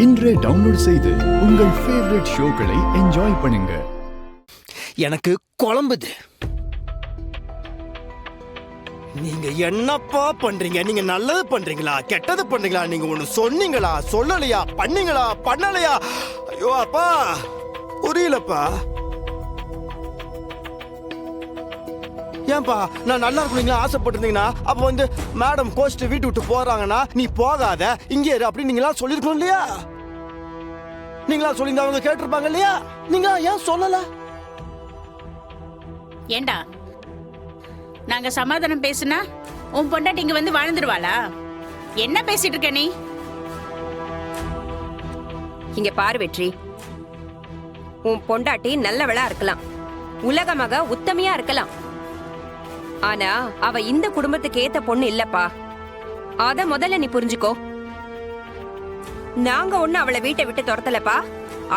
இன்றே டவுன்லோட் செய்து உங்கள் ஃபேவரட் ஷோக்களை என்ஜாய் பண்ணுங்க. எனக்கு குழம்புது. நீங்க என்னப்பா பண்றீங்க? நீங்க நல்லது பண்றீங்களா கெட்டது பண்றீங்களா? நீங்க ஒண்ணு சொன்னீங்களா சொல்லலையா பண்ணீங்களா பண்ணலையா? ஐயோ அப்பா புரியலப்பா. ஏன்பா நான் நல்லா இருக்கீங்களா ஆசைப்பட்டிருந்தீங்கன்னா அப்ப வந்து மேடம் கோஸ்ட் வீட்டு விட்டு போறாங்கன்னா நீ போகாத இங்கே இரு அப்படின்னு நீங்களா சொல்லிருக்கணும் இல்லையா? நீங்களா சொல்லியிருந்தா அவங்க கேட்டிருப்பாங்க இல்லையா? நீங்களா ஏன் சொல்லல? ஏண்டா நாங்க சமாதானம் பேசுனா உன் பொண்டாட்டி இங்க வந்து வாழ்ந்துருவாளா? என்ன பேசிட்டு இருக்க நீ? இங்க பாரு வெற்றி, உன் பொண்டாட்டி நல்லவளா இருக்கலாம், உலகமாக உத்தமையா இருக்கலாம். ஆனா அவ இந்த குடும்பத்துக்கு ஏத்த பொண்ணு இல்லப்பா. அத முதல்ல நீ புரிஞ்சுக்கோ. நாங்க ஒண்ணு அவளை வீட்டை விட்டு துரத்தலப்பா.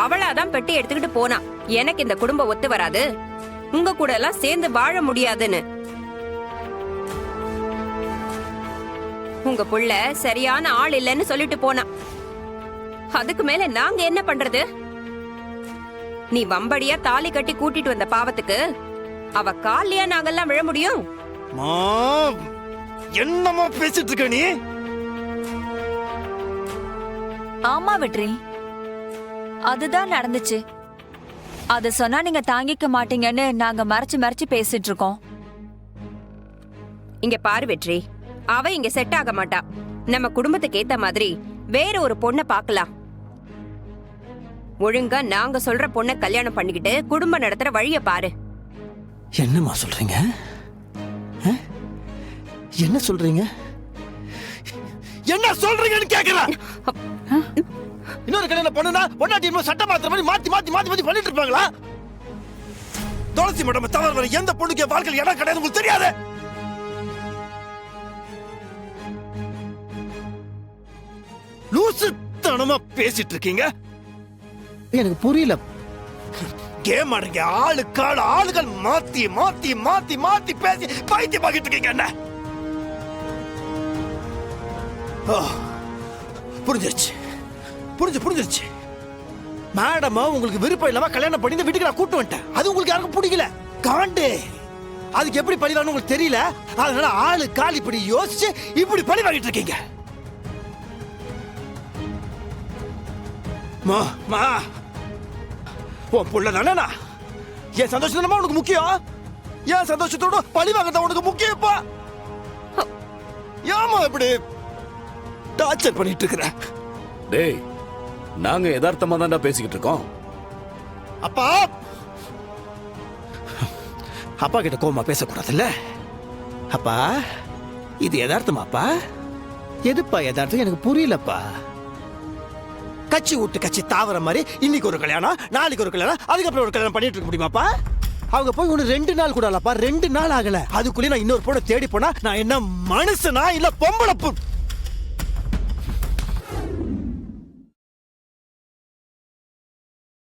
அவளாதான் பெட்டி எடுத்துக்கிட்டு போனா எனக்கு இந்த குடும்பம் ஒத்து வராது, உங்க கூட எல்லாம் சேர்ந்து வாழ முடியாதுன்னு. உங்க புள்ள சரியான ஆள் இல்லைன்னு சொல்லிட்டு போனா. அதுக்கு மேல நாங்க என்ன பண்றது? நீ வம்படியா தாலி கட்டி கூட்டிட்டு வந்த பாவத்துக்கு அவ காலியா நாங்கெல்லாம் விழ முடியும்? என்னமா பேசிட்டு இருக்க நீ? ஆமா வெற்றி, அதுதான் நடந்துச்சு. அது சொன்னா நீங்க தாங்கிக்க மாட்டீங்கன்னு நாங்க மறைச்சு மறைச்சு பேசிட்டு இருக்கோம். இங்க பாரு வெற்றி, அவ இங்க செட் ஆக மாட்டா. நம்ம குடும்பத்துக்கு ஏத்த மாதிரி வேற ஒரு பொண்ணை பாக்கலாம். ஒழுங்கா நாங்க சொல்ற பொண்ணை கல்யாணம் பண்ணிக்கிட்டு குடும்பம் நடத்துற வழிய பாரு. என்னமா சொல்றீங்க? என்ன சொல்றீங்க? என்ன சொல்றீங்கன்னு கேக்குறேன். இன்னொரு கல்யாணம் பண்ணுனா பொண்டாட்டி சட்டை மாத்திர மாதிரி மாத்தி மாத்தி மாத்தி மாத்தி பண்ணிட்டு இருப்பாங்களா? துளசி மேடம் தவிர வேற எந்த பொண்ணுக்கு வாழ்க்கையில் இடம் கிடையாது உங்களுக்கு தெரியாது? லூசுத்தனமா பேசிட்டு இருக்கீங்க. எனக்கு புரியல. கேம் ஆடுங்க. ஆளுகள் மாத்தி மாத்தி மாத்தி மாத்தி பேசி பைத்தியம் பாக்கிட்டு இருக்கீங்க. என்ன புரிஞ்சிருச்சு புரிஞ்சிருச்சு. மேடமா உங்களுக்கு விருப்பம் இல்லாம கல்யாணம் பண்ணி வீட்டுக்கு நான் கூட்டு வந்துட்டேன். அது உங்களுக்கு யாருக்கும் பிடிக்கல. காண்டு அதுக்கு எப்படி பழிவான்னு உங்களுக்கு தெரியல. அதனால ஆளு கால் இப்படி யோசிச்சு இப்படி பழி வாங்கிட்டு இருக்கீங்க. மா உன் புள்ள தானே? என் சந்தோஷம் தானே உனக்கு முக்கியம்? என் சந்தோஷத்தோட பழி வாங்கதான் உனக்கு முக்கியப்பா. ஏமா இப்படி டார்ச்சர் பண்ணிட்டு இருக்கிற? டேய், நாங்க யதார்த்தமா தான்டா பேசிக்கிட்டு இருக்கோம். அப்பா அப்பா கிட்ட கோமா பேசக்கூடாதுல்ல? அப்பா இது யதார்த்தமாப்பா? எதுப்பா யதார்த்தம்? எனக்கு புரியலப்பா. கட்சி விட்டு கட்சி தாவற மாதிரி இன்னைக்கு ஒரு கல்யாணம், நாளைக்கு ஒரு கல்யாணம், அதுக்கப்புறம் ஒரு கல்யாணம் பண்ணிட்டு இருக்க முடியுமாப்பா? அவங்க போய் ஒண்ணு 2 நாள் கூட இல்லப்பா, 2 நாள் ஆகல. அதுக்குள்ளே நான் இன்னொரு பொண்ணை தேடி போனா நான் என்ன மனுஷனா இல்ல பொம்பளை?